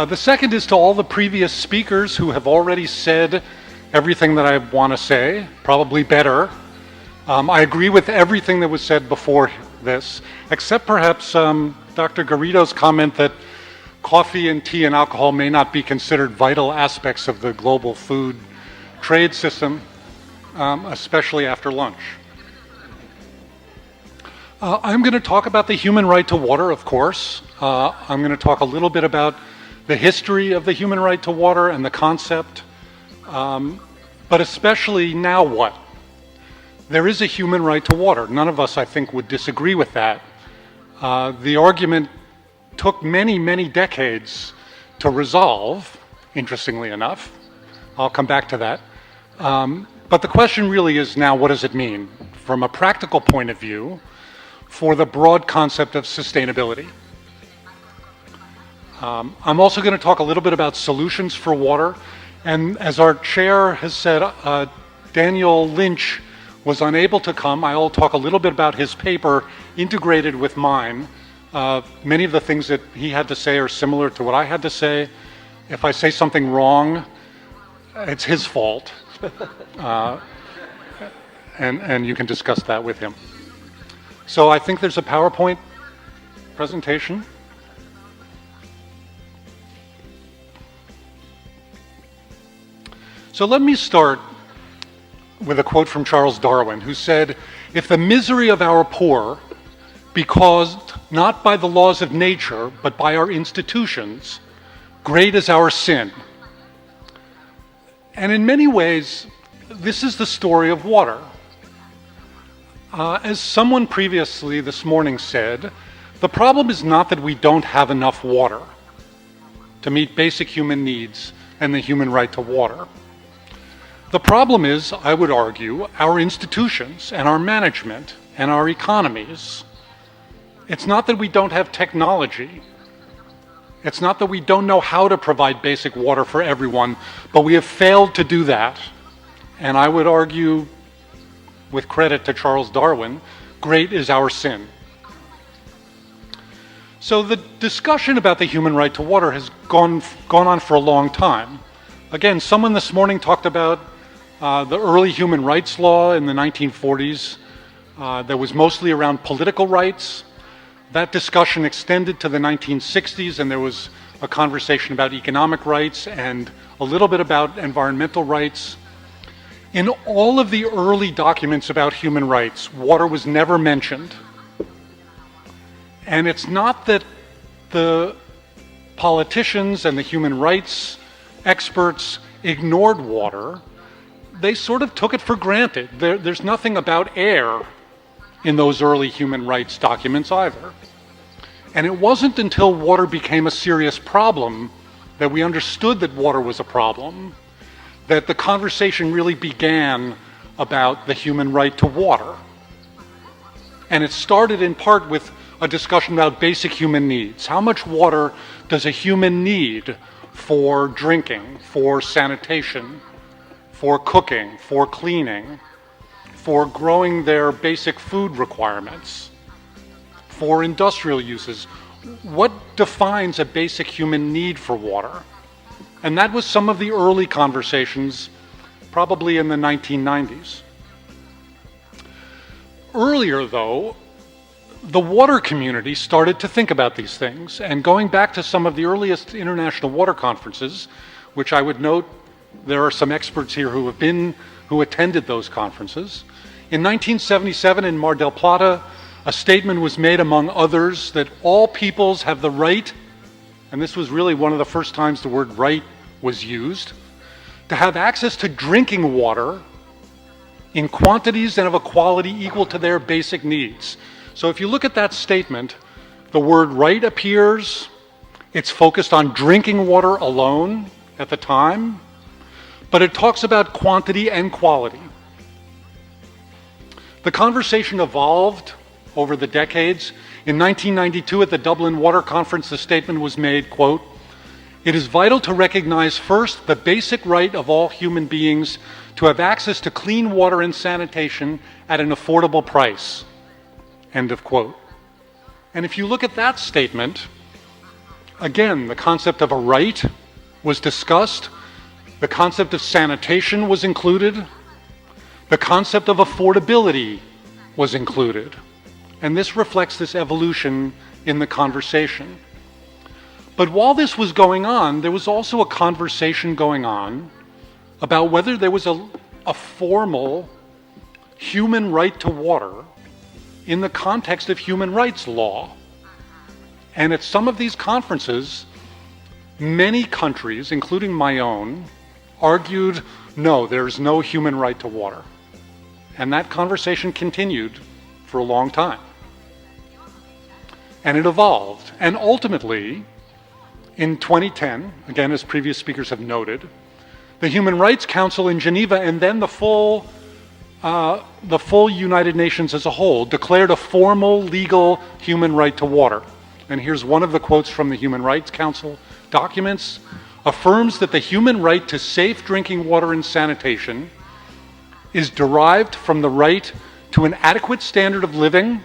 The second is to all the previous speakers who have already said everything that I want to say, probably better. I agree with everything that was said before this, except perhaps Dr. Garrido's comment that coffee and tea and alcohol may not be considered vital aspects of the global food trade system, especially after lunch. I'm going to talk about the human right to water, of course. I'm going to talk a little bit about the history of the human right to water and the concept, but especially now what? There is a human right to water. None of us, I think, would disagree with that. The argument took many, many decades to resolve, interestingly enough. I'll come back to that. But the question really is now, what does it mean from a practical point of view for the broad concept of sustainability? I'm also going to talk a little bit about solutions for water. And as our chair has said, Daniel Lynch was unable to come. I'll talk a little bit about his paper integrated with mine. Many of the things that he had to say are similar to what I had to say. If I say something wrong, it's his fault. And you can discuss that with him. So I think there's a PowerPoint presentation. So let me start with a quote from Charles Darwin, who said, "If the misery of our poor be caused not by the laws of nature, but by our institutions, great is our sin." And in many ways, this is the story of water. As someone previously this morning said, the problem is not that we don't have enough water to meet basic human needs and the human right to water. The problem is, I would argue, our institutions and our management and our economies. It's not that we don't have technology. It's not that we don't know how to provide basic water for everyone, but we have failed to do that. And I would argue, with credit to Charles Darwin, great is our sin. So the discussion about the human right to water has gone on for a long time. Again, someone this morning talked about the early human rights law in the 1940s that was mostly around political rights. That discussion extended to the 1960s, and there was a conversation about economic rights and a little bit about environmental rights. In all of the early documents about human rights, water was never mentioned. And it's not that the politicians and the human rights experts ignored water. They sort of took it for granted. There's nothing about air in those early human rights documents either. And it wasn't until water became a serious problem that we understood that water was a problem, that the conversation really began about the human right to water. And it started in part with a discussion about basic human needs. How much water does a human need for drinking, for sanitation, for cooking, for cleaning, for growing their basic food requirements, for industrial uses? What defines a basic human need for water? And that was some of the early conversations, probably in the 1990s. Earlier, though, the water community started to think about these things, and going back to some of the earliest international water conferences, which I would note there are some experts here who attended those conferences. In 1977 in Mar del Plata, a statement was made among others that all peoples have the right, and this was really one of the first times the word right was used, to have access to drinking water in quantities and of a quality equal to their basic needs. So if you look at that statement, the word right appears. It's focused on drinking water alone at the time, but it talks about quantity and quality. The conversation evolved over the decades. In 1992 at the Dublin Water Conference, the statement was made, quote, "It is vital to recognize first the basic right of all human beings to have access to clean water and sanitation at an affordable price," end of quote. And if you look at that statement, Again, the concept of a right was discussed. The concept of sanitation was included. The concept of affordability was included. And this reflects this evolution in the conversation. But while this was going on, there was also a conversation going on about whether there was a formal human right to water in the context of human rights law. And at some of these conferences, many countries, including my own, argued, no, there's no human right to water. And that conversation continued for a long time. And it evolved. And ultimately, in 2010, again, as previous speakers have noted, the Human Rights Council in Geneva and then the full United Nations as a whole declared a formal legal human right to water. And here's one of the quotes from the Human Rights Council documents: affirms that the human right to safe drinking water and sanitation is derived from the right to an adequate standard of living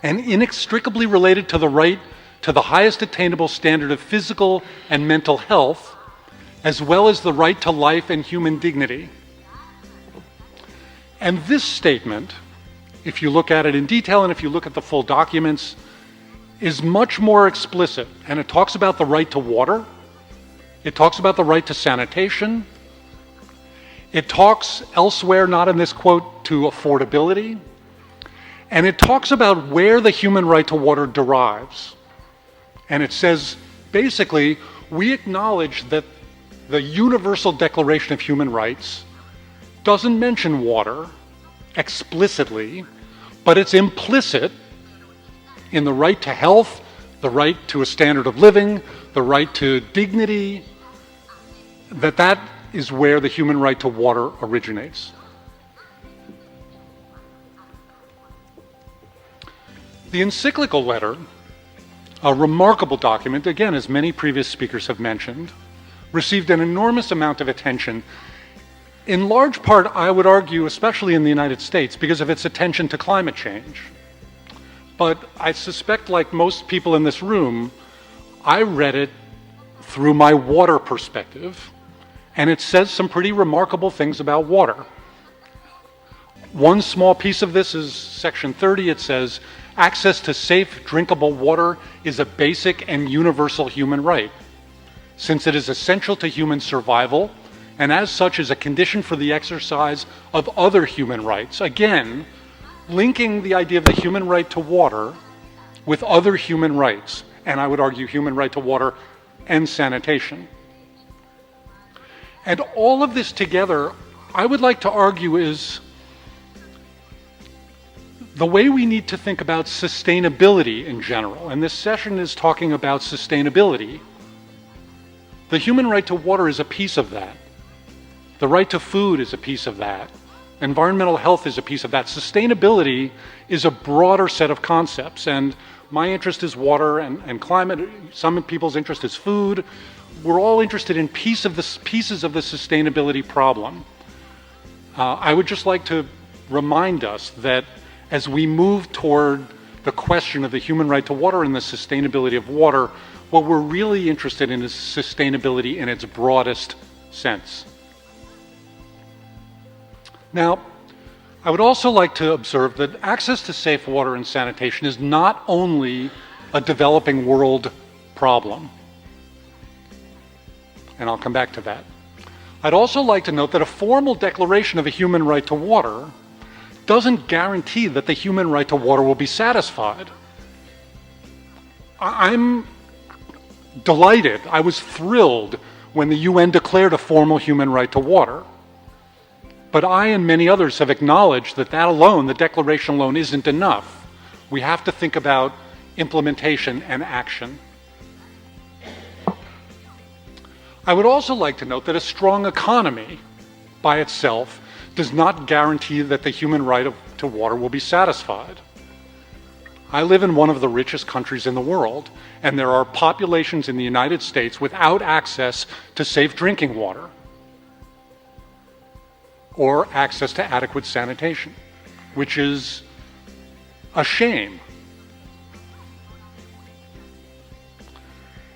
and inextricably related to the right to the highest attainable standard of physical and mental health, as well as the right to life and human dignity. And this statement, if you look at it in detail and if you look at the full documents, is much more explicit. And it talks about the right to water. It talks about the right to sanitation. It talks elsewhere, not in this quote, to affordability. And it talks about where the human right to water derives. And it says, basically, we acknowledge that the Universal Declaration of Human Rights doesn't mention water explicitly, but it's implicit in the right to health, the right to a standard of living, the right to dignity, that is where the human right to water originates. The encyclical letter, a remarkable document, again, as many previous speakers have mentioned, received an enormous amount of attention, in large part, I would argue, especially in the United States, because of its attention to climate change. But I suspect, like most people in this room, I read it through my water perspective, and it says some pretty remarkable things about water. One small piece of this is section 30. It says, access to safe, drinkable water is a basic and universal human right, since it is essential to human survival, and as such is a condition for the exercise of other human rights. Again, linking the idea of the human right to water with other human rights, and I would argue human right to water and sanitation. And all of this together, I would like to argue, is the way we need to think about sustainability in general. And this session is talking about sustainability. The human right to water is a piece of that. The right to food is a piece of that. Environmental health is a piece of that. Sustainability is a broader set of concepts, and my interest is water and climate. Some people's interest is food. We're all interested in pieces of the sustainability problem. I would just like to remind us that as we move toward the question of the human right to water and the sustainability of water, what we're really interested in is sustainability in its broadest sense. Now, I would also like to observe that access to safe water and sanitation is not only a developing world problem, and I'll come back to that. I'd also like to note that a formal declaration of a human right to water doesn't guarantee that the human right to water will be satisfied. I'm delighted, I was thrilled when the UN declared a formal human right to water. But I and many others have acknowledged that alone, the declaration alone, isn't enough. We have to think about implementation and action. I would also like to note that a strong economy by itself does not guarantee that the human right to water will be satisfied. I live in one of the richest countries in the world, and there are populations in the United States without access to safe drinking water or access to adequate sanitation, which is a shame.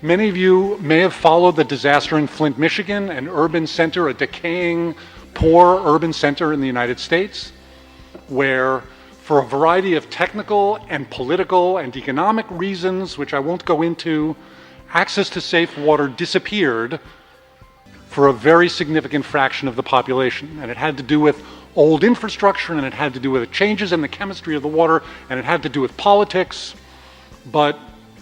Many of you may have followed the disaster in Flint, Michigan, an urban center, a decaying, poor urban center in the United States, where for a variety of technical and political and economic reasons, which I won't go into, access to safe water disappeared for a very significant fraction of the population. And it had to do with old infrastructure, and it had to do with changes in the chemistry of the water, and it had to do with politics. But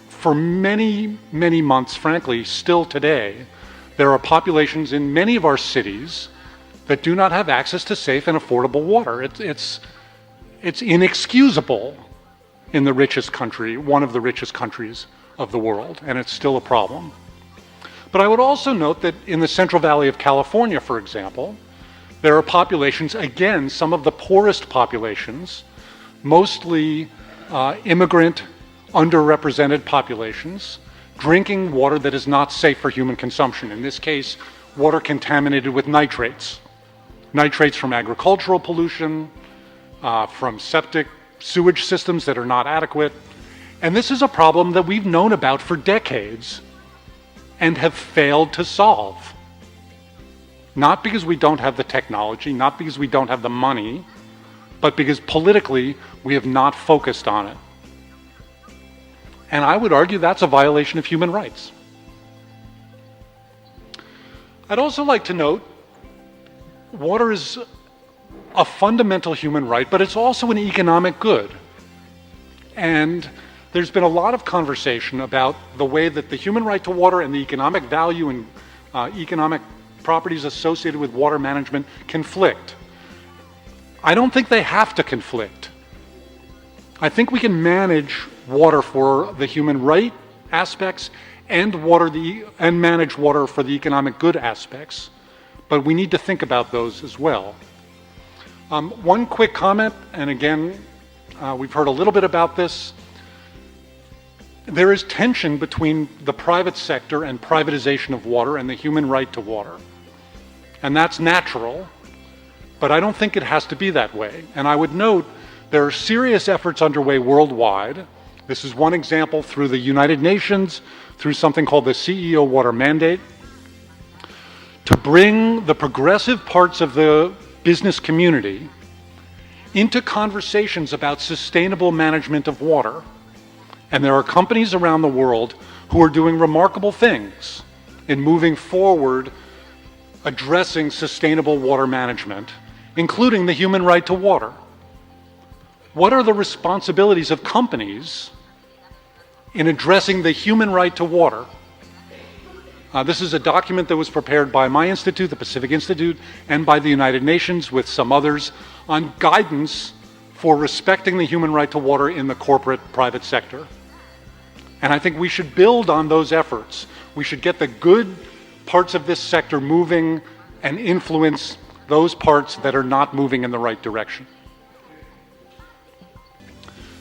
for many, many months, frankly, still today, there are populations in many of our cities that do not have access to safe and affordable water. It's inexcusable in the richest country, one of the richest countries of the world, and it's still a problem. But I would also note that in the Central Valley of California, for example, there are populations, again, some of the poorest populations, mostly immigrant, underrepresented populations, drinking water that is not safe for human consumption. In this case, water contaminated with nitrates. Nitrates from agricultural pollution, from septic sewage systems that are not adequate. And this is a problem that we've known about for decades and have failed to solve. Not because we don't have the technology, not because we don't have the money, but because politically we have not focused on it. And I would argue that's a violation of human rights. I'd also like to note, water is a fundamental human right, but it's also an economic good. And there's been a lot of conversation about the way that the human right to water and the economic value and economic properties associated with water management conflict. I don't think they have to conflict. I think we can manage water for the human right aspects and manage water for the economic good aspects, but we need to think about those as well. One quick comment, and again, we've heard a little bit about this. There is tension between the private sector and privatization of water and the human right to water. And that's natural, but I don't think it has to be that way. And I would note there are serious efforts underway worldwide. This is one example through the United Nations, through something called the CEO Water Mandate, to bring the progressive parts of the business community into conversations about sustainable management of water. And there are companies around the world who are doing remarkable things in moving forward, addressing sustainable water management, including the human right to water. What are the responsibilities of companies in addressing the human right to water? This is a document that was prepared by my institute, the Pacific Institute, and by the United Nations with some others on guidance for respecting the human right to water in the corporate private sector. And I think we should build on those efforts. We should get the good parts of this sector moving and influence those parts that are not moving in the right direction.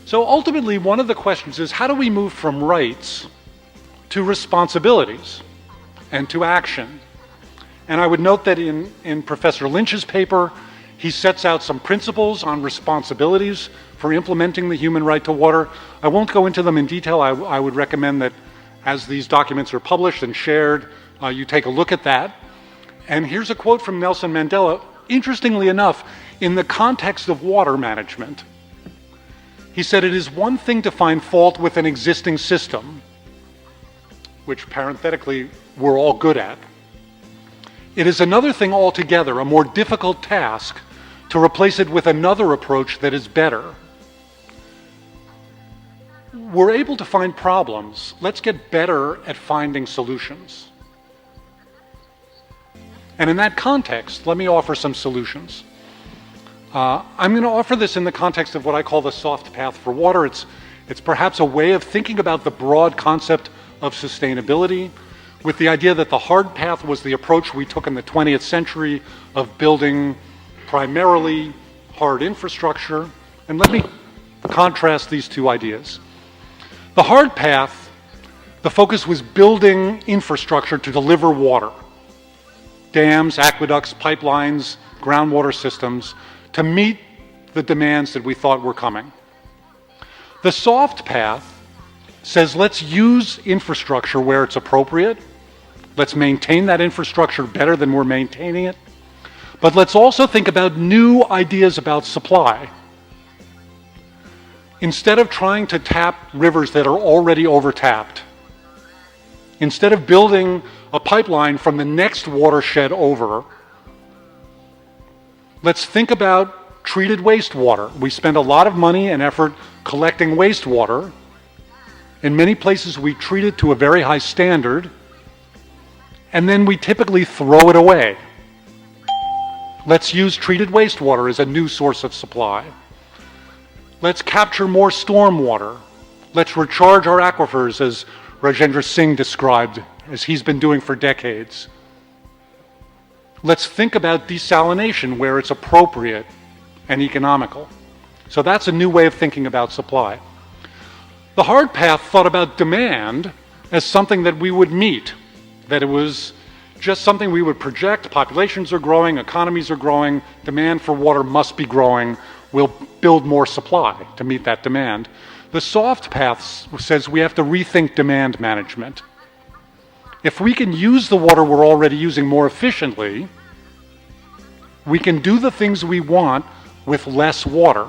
So ultimately, one of the questions is, how do we move from rights to responsibilities and to action? And I would note that in Professor Lynch's paper, he sets out some principles on responsibilities for implementing the human right to water. I won't go into them in detail. I would recommend that as these documents are published and shared, you take a look at that. And here's a quote from Nelson Mandela, interestingly enough, in the context of water management. He said, "It is one thing to find fault with an existing system," which parenthetically we're all good at. "It is another thing altogether, a more difficult task, to replace it with another approach that is better." We're able to find problems. Let's get better at finding solutions. And in that context, let me offer some solutions. I'm going to offer this in the context of what I call the soft path for water. It's perhaps a way of thinking about the broad concept of sustainability, with the idea that the hard path was the approach we took in the 20th century of building primarily hard infrastructure. And let me contrast these two ideas. The hard path, the focus was building infrastructure to deliver water. Dams, aqueducts, pipelines, groundwater systems, to meet the demands that we thought were coming. The soft path says let's use infrastructure where it's appropriate. Let's maintain that infrastructure better than we're maintaining it. But let's also think about new ideas about supply. Instead of trying to tap rivers that are already overtapped, instead of building a pipeline from the next watershed over, let's think about treated wastewater. We spend a lot of money and effort collecting wastewater. In many places, we treat it to a very high standard, and then we typically throw it away. Let's use treated wastewater as a new source of supply. Let's capture more storm water. Let's recharge our aquifers, as Rajendra Singh described, as he's been doing for decades. Let's think about desalination where it's appropriate and economical. So that's a new way of thinking about supply. The hard path thought about demand as something that we would meet, that it was just something we would project. Populations are growing, economies are growing, demand for water must be growing. We'll build more supply to meet that demand. The soft path says we have to rethink demand management. If we can use the water we're already using more efficiently, we can do the things we want with less water.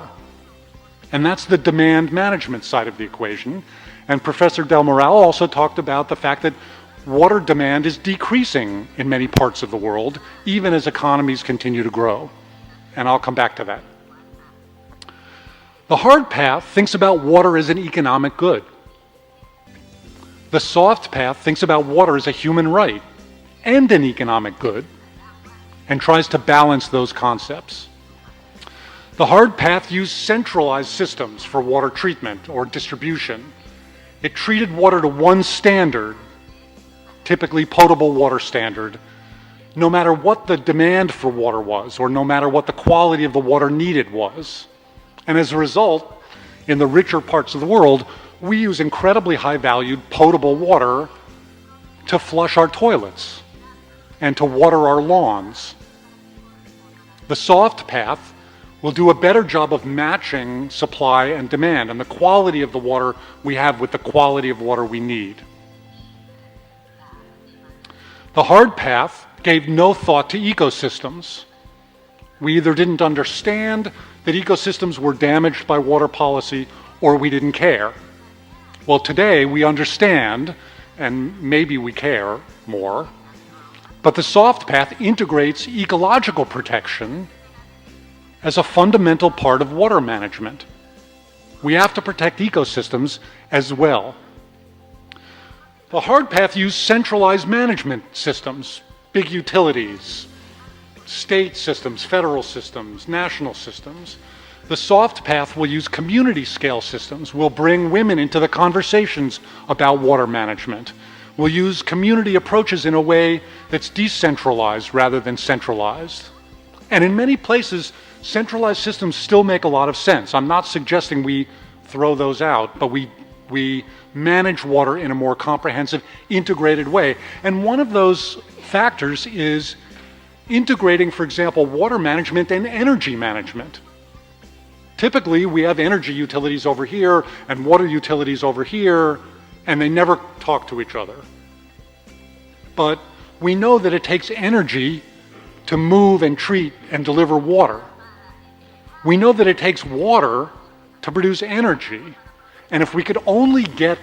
And that's the demand management side of the equation. And Professor Del Moral also talked about the fact that water demand is decreasing in many parts of the world, even as economies continue to grow. And I'll come back to that. The hard path thinks about water as an economic good. The soft path thinks about water as a human right and an economic good, and tries to balance those concepts. The hard path used centralized systems for water treatment or distribution. It treated water to one standard, typically potable water standard, no matter what the demand for water was, or no matter what the quality of the water needed was. And as a result, in the richer parts of the world, we use incredibly high-valued potable water to flush our toilets and to water our lawns. The soft path will do a better job of matching supply and demand and the quality of the water we have with the quality of water we need. The hard path gave no thought to ecosystems. We either didn't understand that ecosystems were damaged by water policy or we didn't care. Well, today we understand, and maybe we care more, but the soft path integrates ecological protection as a fundamental part of water management. We have to protect ecosystems as well. The hard path used centralized management systems, big utilities, state systems, federal systems, national systems. The soft path will use community scale systems. We'll bring women into the conversations about water management. We'll use community approaches in a way that's decentralized rather than centralized. And in many places, centralized systems still make a lot of sense. I'm not suggesting we throw those out, but we manage water in a more comprehensive, integrated way. And one of those factors is integrating, for example, water management and energy management. Typically, we have energy utilities over here and water utilities over here, and they never talk to each other. But we know that it takes energy to move and treat and deliver water. We know that it takes water to produce energy. And if we could only get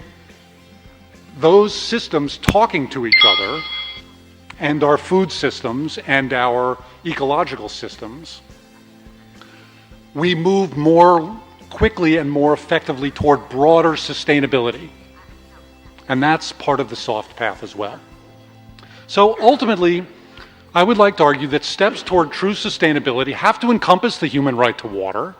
those systems talking to each other, and our food systems and our ecological systems, we move more quickly and more effectively toward broader sustainability. And that's part of the soft path as well. So ultimately, I would like to argue that steps toward true sustainability have to encompass the human right to water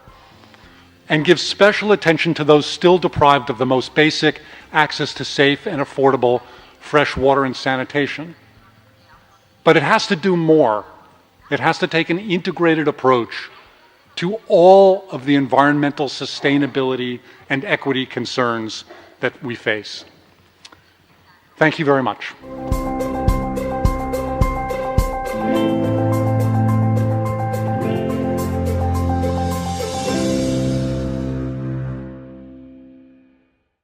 and give special attention to those still deprived of the most basic access to safe and affordable fresh water and sanitation. But it has to do more. It has to take an integrated approach to all of the environmental sustainability and equity concerns that we face. Thank you very much.